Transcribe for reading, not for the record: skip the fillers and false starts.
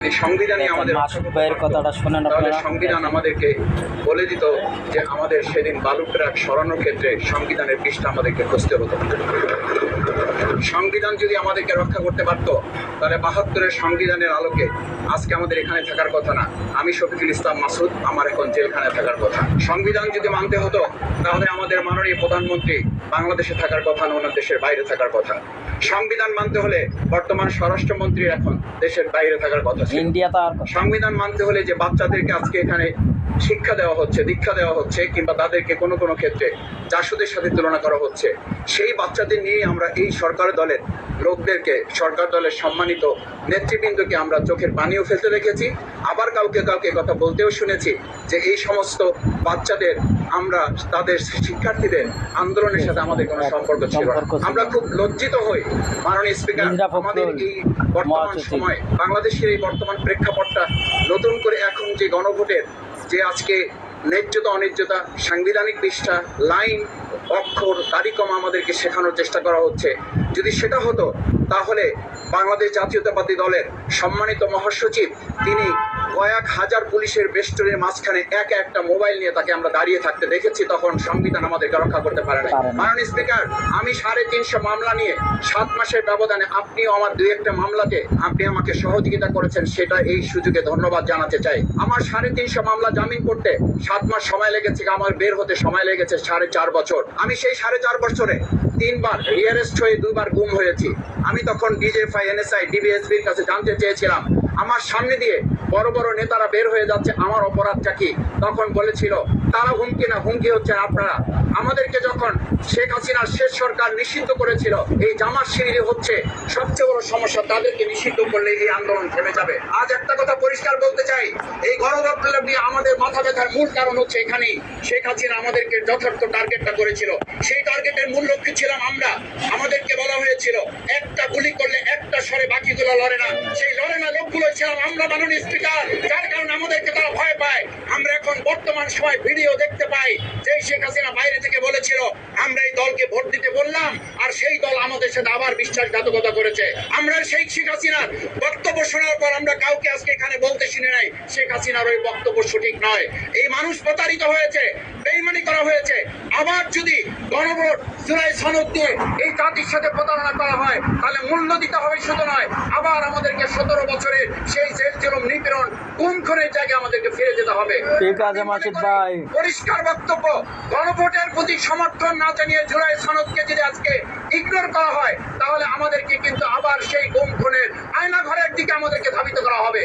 সংবিধানই আমাদের কথাটা শোনেন তাহলে সংবিধান আমাদেরকে বলে দিত যে আমাদের সেদিন বালু ট্রাক সরানোর ক্ষেত্রে সংবিধানের পৃষ্ঠা আমাদেরকে খুঁজতে হতো। সংবিধান যদি আমাদেরকে রক্ষা করতে পারত তাহলে ৭২-এর সংবিধানের আলোকে আজকে আমাদের এখানে থাকার কথা না। আমি শফিকুল ইসলাম মাসুদ, আমার এখন জেলখানায় থাকার কথা। সংবিধান যদি মানতে হতো তাহলে আমাদের মাননীয় প্রধানমন্ত্রী বাংলাদেশে থাকার কথা না, অন্য দেশের বাইরে থাকার কথা। সংবিধান মানতে হলে বর্তমান স্বরাষ্ট্রমন্ত্রী এখন দেশের বাইরে থাকার কথা। সংবিধান মানতে হলে যে বাচ্চাদেরকে আজকে এখানে শিক্ষা দেওয়া হচ্ছে, দীক্ষা দেওয়া হচ্ছে, কিংবা তাদেরকে কোনো কোনো ক্ষেত্রে জাসদের সাথে তুলনা করা হচ্ছে, সেই বাচ্চাদের নিয়ে আমরা এই সরকার দলের লোকদেরকে, সরকার দলের সম্মানিত নেতৃবৃন্দকে আমরা চোখের পানিও ফেলতে দেখেছি। আবার কাউকে কাউকে কথা বলতেও শুনেছি যে এই সমস্ত বাচ্চাদের, আমরা তাদের শিক্ষার্থীদের আন্দোলনের সাথে আমাদের কোনো সম্পর্ক ছিল না। আমরা খুব লজ্জিত হই মাননীয় স্পিকার, আমাদের এই বর্তমান সময় বাংলাদেশের এই বর্তমান প্রেক্ষাপটটা নতুন করে এখন যে গণভোটের যে আজকে ন্যায্যতা অন্যায্যতা, সাংবিধানিক পৃষ্ঠা, লাইন, অক্ষর, তারিখম আমাদেরকে শেখানোর চেষ্টা করা হচ্ছে। যদি সেটা হতো তাহলে বাংলাদেশ জাতীয়তাবাদী দলের সম্মানিত মহাসচিব তিনি কয়েক হাজার পুলিশের বেষ্টনীর মাঝখানে একটা মোবাইল নিয়ে তাকে আমরা দাঁড়িয়ে থাকতে দেখেছি, তখন সংবিধান আমাদেরকে রক্ষা করতে পারে না। মাননীয় স্পিকার, আমি 350 মামলা নিয়ে 7 মাসের ব্যবধানে আপনিও আমার 2-1টা মামলাতে আপনি আমাকে সহযোগিতা করেছেন, সেটা এই সুযোগে ধন্যবাদ জানাতে চাই। আমার 350 মামলা জামিন করতে 7 মাস সময় লেগেছে, আমার বের হতে সময় লেগেছে 4.5 বছর। আমি সেই 4.5 বছরে 3বার রিয়ারেস্ট হয়ে 2বার গুম হয়েছি। আমি তখন ডিজিএফআই, এনএসআই, ডিবিএসপির কাছে জানতে চেয়েছিলাম আমার সামনে দিয়ে বড় বড় নেতারা বের হয়ে যাচ্ছে, আমার অপরাধটা কি? তখন বলেছিল তারা হুমকি না, হুমকি হচ্ছে আপনারা। আমাদেরকে যখন শেখ হাসিনার শেষ সরকার নিষিদ্ধ করেছিল, এই জামাত শিবির হচ্ছে সবচেয়ে বড় সমস্যা, তাদেরকে নিষিদ্ধ করলে এই আন্দোলন থেমে যাবে। আজ একটা কথা পরিষ্কার বলতে চাই, এই গণবিপ্লব নিয়ে আমাদের মাথা ব্যথার মূল কারণ হচ্ছে এখানেই শেখ হাসিনা আমাদেরকে যথার্থ টার্গেটটা করেছিল। সেই টার্গেটের মূল লক্ষ্য ছিলাম আমরা। আমাদেরকে বলা হয়েছিল একটা গুলি করলে একটা সরে বাকিগুলো লড়ে না, সেই লড়ে না লোকগুলো ছিলাম আমরা মাননীয় স্পিকার, যার কারণে আমাদেরকে তারা ভয় পায়। আমরা এখন বর্তমান সময় ভিডিও দেখতে পাই যে শেখ হাসিনা বাইরে থেকে বলেছিল আমরা এই দলকে ভোট দিতে বললাম, আর সেই দল আমাদের সাথে আবার বিশ্বাসঘাতকতা করেছে। আমরা সেই শেখ হাসিনার বক্তব্য শোনার পর আমরা কাউকে আজকে এখানে বলতে শুনে নাই শেখ হাসিনার ওই বক্তব্য সঠিক নয়। এই মানুষ প্রতারিত হয়েছে, বেইমানি করা হয়েছে। আবার যদি গণভোট, জুলাই সনদ দিয়ে এই জাতির সাথে প্রতারণা করা হয় তাহলে মূল্য দিতে হবে, শুধু নয় আবার আমাদেরকে 17 বছরের সেই জেল জুলুম, নিপীড়ন, গুম খুনের জায়গায় আমাদেরকে ফিরে যেতে হবে। পরিষ্কার বক্তব্য, গণভোটের প্রতি সমর্থন না জানিয়ে জুলাই সনদকে যদি আজকে ইগনোর করা হয় তাহলে আমাদেরকে কিন্তু আবার সেই গুম খুনের আয়না ঘরের দিকে আমাদেরকে ধাবিত করা হবে।